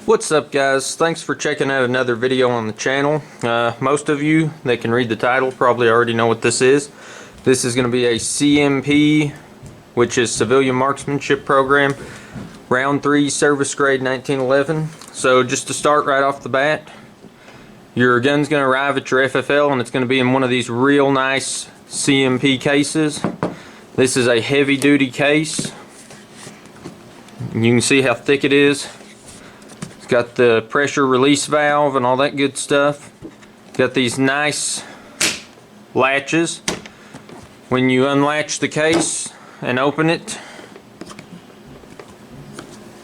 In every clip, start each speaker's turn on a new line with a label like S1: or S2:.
S1: What's up, guys? Thanks for checking out another video on the channel. Most of you that can read the title probably already know what this is. This is going to be a CMP, which is Civilian Marksmanship Program, Round 3 Service Grade 1911. So just to start right off the bat, your gun's going to arrive at your FFL and it's going to be in one of these real nice CMP cases. This is a heavy duty case. You can see how thick it is. Got the pressure release valve and all that good stuff. Got these nice latches. When you unlatch the case and open it,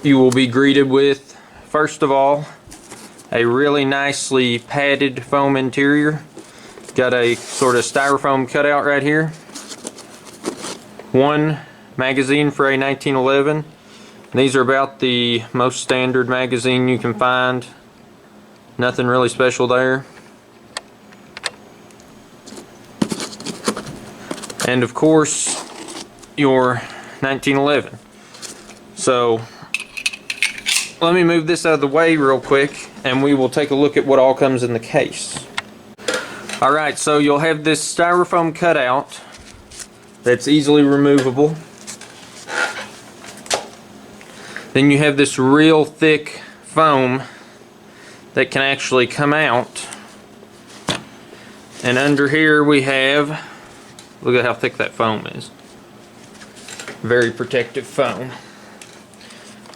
S1: you will be greeted with, first of all, a really nicely padded foam interior. Got a sort of styrofoam cutout right here. One magazine for a 1911. These are about the most standard magazine you can find. Nothing really special there. And of course, your 1911. So, let me move this out of the way real quick and we will take a look at what all comes in the case. Alright, so you'll have this styrofoam cutout that's easily removable. Then you have this real thick foam that can actually come out. And under here we have, look at how thick that foam is. Very protective foam.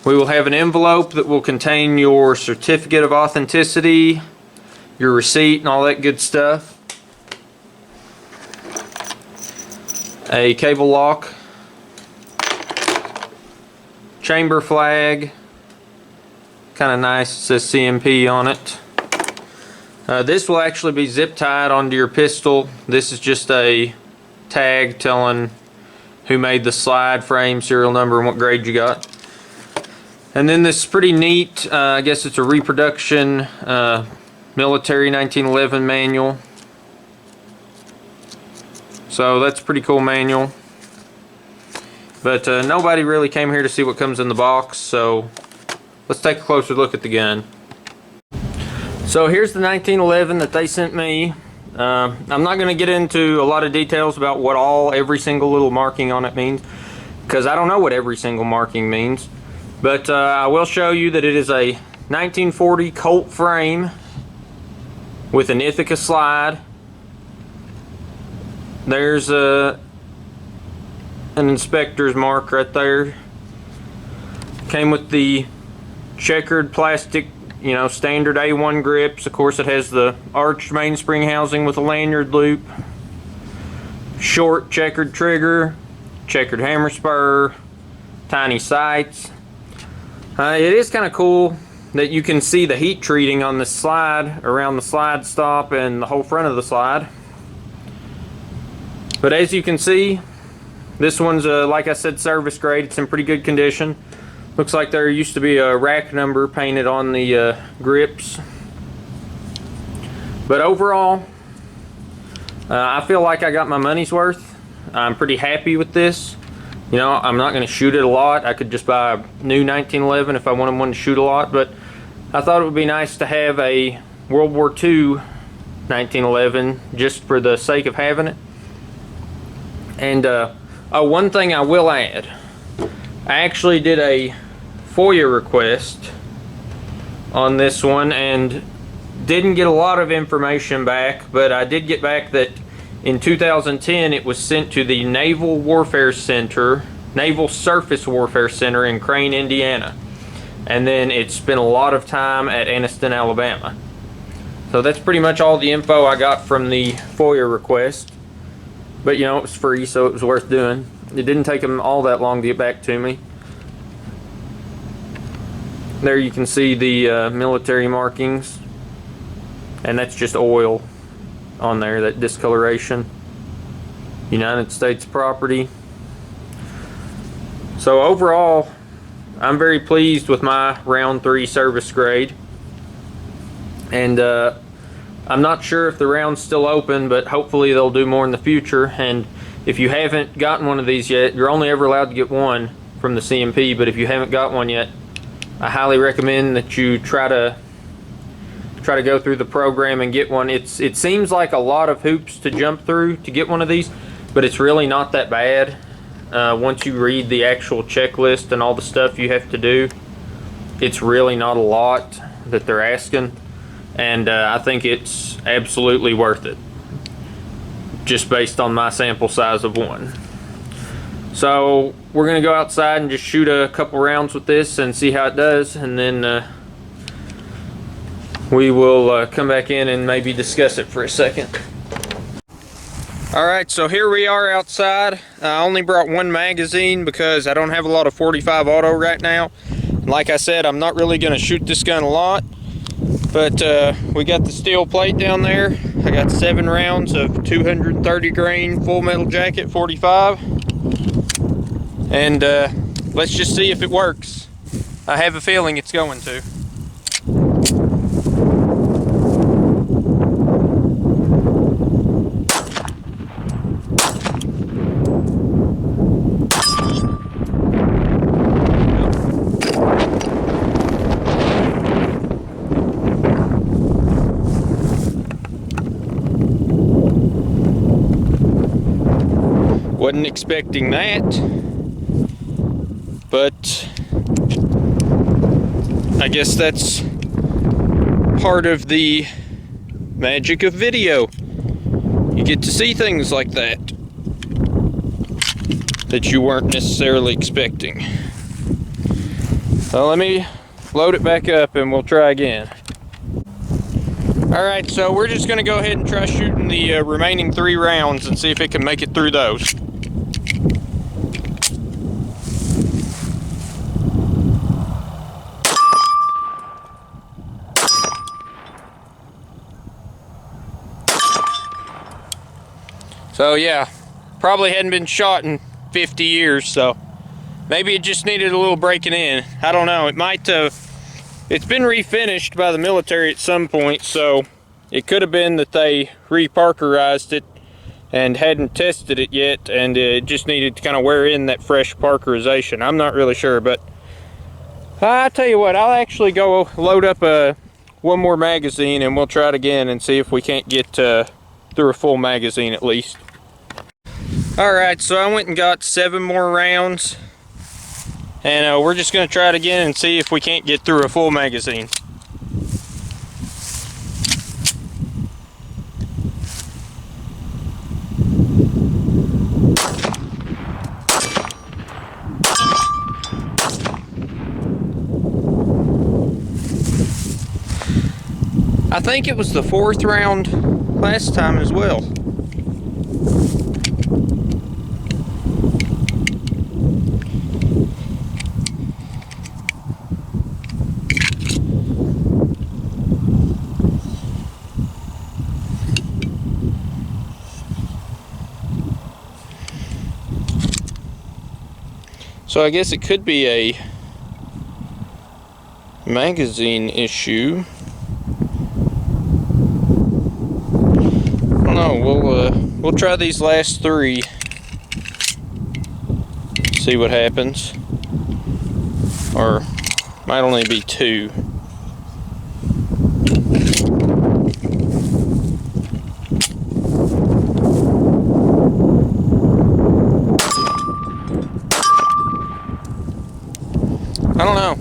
S1: We will have an envelope that will contain your certificate of authenticity, your receipt and all that good stuff. A cable lock. Chamber flag, kind of nice, it says CMP on it. This will actually be zip tied onto your pistol. This is just a tag telling who made the slide, frame, serial number, and what grade you got. And then this is pretty neat, I guess it's a reproduction military 1911 manual. So that's a pretty cool manual. But nobody really came here to see what comes in the box, so let's take a closer look at the gun. So here's the 1911 that they sent me. I'm not going to get into a lot of details about what every single little marking on it means, because I don't know what every single marking means. But I will show you that it is a 1940 Colt frame with an Ithaca slide. There's an inspector's mark right there. Came with the checkered plastic, standard A1 grips. Of course, it has the arched mainspring housing with a lanyard loop. Short checkered trigger, checkered hammer spur, tiny sights. It is kind of cool that you can see the heat treating on the slide, around the slide stop and the whole front of the slide. But as you can see, this one's, like I said, service grade. It's in pretty good condition. Looks like there used to be a rack number painted on the grips. But overall, I feel like I got my money's worth. I'm pretty happy with this. I'm not going to shoot it a lot. I could just buy a new 1911 if I wanted one to shoot a lot. But I thought it would be nice to have a World War II 1911 just for the sake of having it. And one thing I will add, I actually did a FOIA request on this one and didn't get a lot of information back, but I did get back that in 2010 it was sent to the Naval Warfare Center, Naval Surface Warfare Center in Crane, Indiana. And then it spent a lot of time at Anniston, Alabama. So that's pretty much all the info I got from the FOIA request. But it was free, so it was worth doing. It didn't take them all that long to get back to me. There you can see the military markings. And that's just oil on there, that discoloration. United States property. So overall, I'm very pleased with my round 3 service grade. And I'm not sure if the round's still open, but hopefully they'll do more in the future. And if you haven't gotten one of these yet, you're only ever allowed to get one from the CMP, but if you haven't got one yet, I highly recommend that you try to go through the program and get one. It seems like a lot of hoops to jump through to get one of these, but it's really not that bad. Once you read the actual checklist and all the stuff you have to do, it's really not a lot that they're asking, and I think it's absolutely worth it, just based on my sample size of one. So we're gonna go outside and just shoot a couple rounds with this and see how it does, and then we will come back in and maybe discuss it for a second. Alright, so here we are outside. I only brought one magazine because I don't have a lot of 45 auto right now. Like I said, I'm not really going to shoot this gun a lot, but we got the steel plate down there. I got 7 rounds of 230 grain full metal jacket 45, and let's just see if it works. I have a feeling it's going to. Wasn't expecting that, but I guess that's part of the magic of video. You get to see things like that you weren't necessarily expecting. So let me load it back up and we'll try again. Alright, so we're just going to go ahead and try shooting the remaining 3 rounds and see if it can make it through those. So yeah, probably hadn't been shot in 50 years, so maybe it just needed a little breaking in. I don't know, it might have. It's been refinished by the military at some point, so it could have been that they re-parkerized it and hadn't tested it yet, and it just needed to kind of wear in that fresh parkerization. I'm not really sure, but I tell you what, I'll actually go load up one more magazine and we'll try it again and see if we can't get through a full magazine at least. Alright, so I went and got 7 more rounds, and we're just going to try it again and see if we can't get through a full magazine. I think it was the 4th round last time as well. So I guess it could be a magazine issue. I don't know, we'll try these last 3. See what happens. Or might only be 2. I don't know.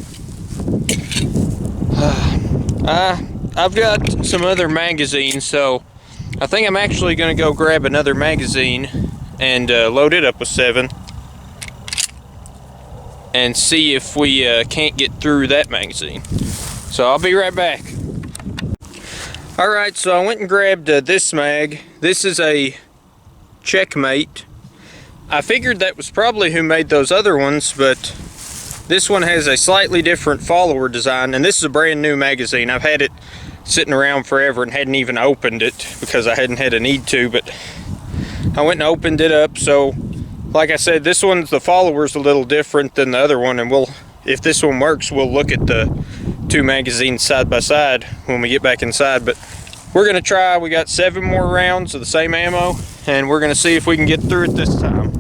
S1: I've got some other magazines, so I think I'm actually going to go grab another magazine and load it up with 7 and see if we can't get through that magazine. So I'll be right back. Alright, so I went and grabbed this mag. This is a Checkmate. I figured that was probably who made those other ones, but this one has a slightly different follower design, and this is a brand new magazine. I've had it sitting around forever and hadn't even opened it because I hadn't had a need to, but I went and opened it up. So like I said, this one's, the follower's a little different than the other one, and if this one works, we'll look at the 2 magazines side by side when we get back inside. But we're gonna try. We got 7 more rounds of the same ammo, and we're gonna see if we can get through it this time.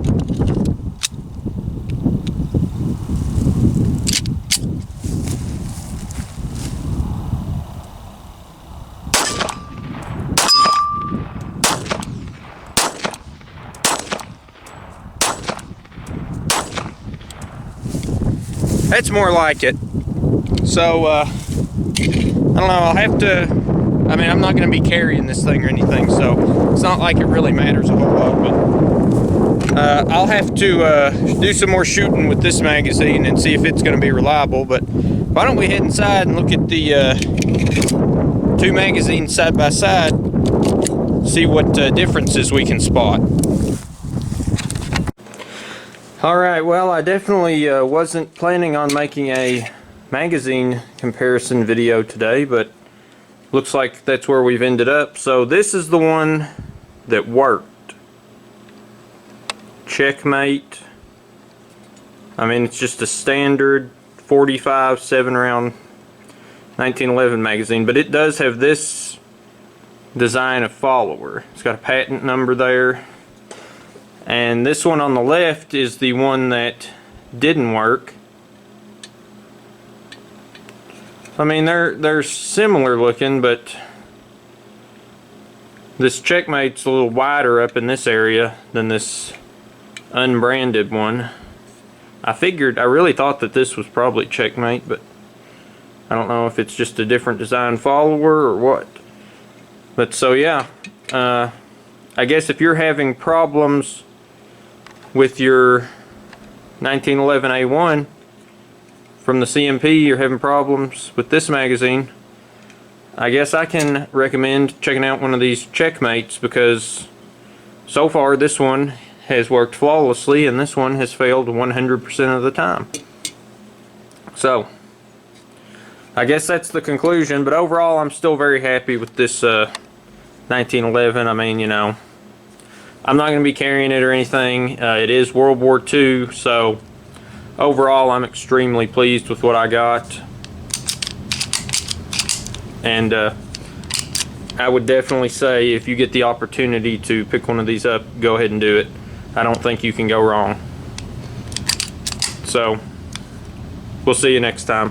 S1: That's more like it. So, I don't know, I'll have to, I mean, I'm not going to be carrying this thing or anything, so it's not like it really matters a whole lot, but I'll have to do some more shooting with this magazine and see if it's going to be reliable. But why don't we head inside and look at the two magazines side by side, see what differences we can spot. Alright, well, I definitely wasn't planning on making a magazine comparison video today, but looks like that's where we've ended up. So this is the one that worked. Checkmate. I mean, it's just a standard 45 7-round 1911 magazine, but it does have this design of follower. It's got a patent number there. And this one on the left is the one that didn't work. I mean, they're similar looking, but this Checkmate's a little wider up in this area than this unbranded one. I really thought that this was probably Checkmate, but I don't know if it's just a different design follower or what. But so yeah, I guess if you're having problems with your 1911A1 from the CMP, you're having problems with this magazine, I guess I can recommend checking out one of these Checkmates, because so far this one has worked flawlessly and this one has failed 100% of the time. So I guess that's the conclusion, but overall I'm still very happy with this 1911. I mean, you know, I'm not going to be carrying it or anything. It is World War II, so overall I'm extremely pleased with what I got. And I would definitely say, if you get the opportunity to pick one of these up, go ahead and do it. I don't think you can go wrong. So we'll see you next time.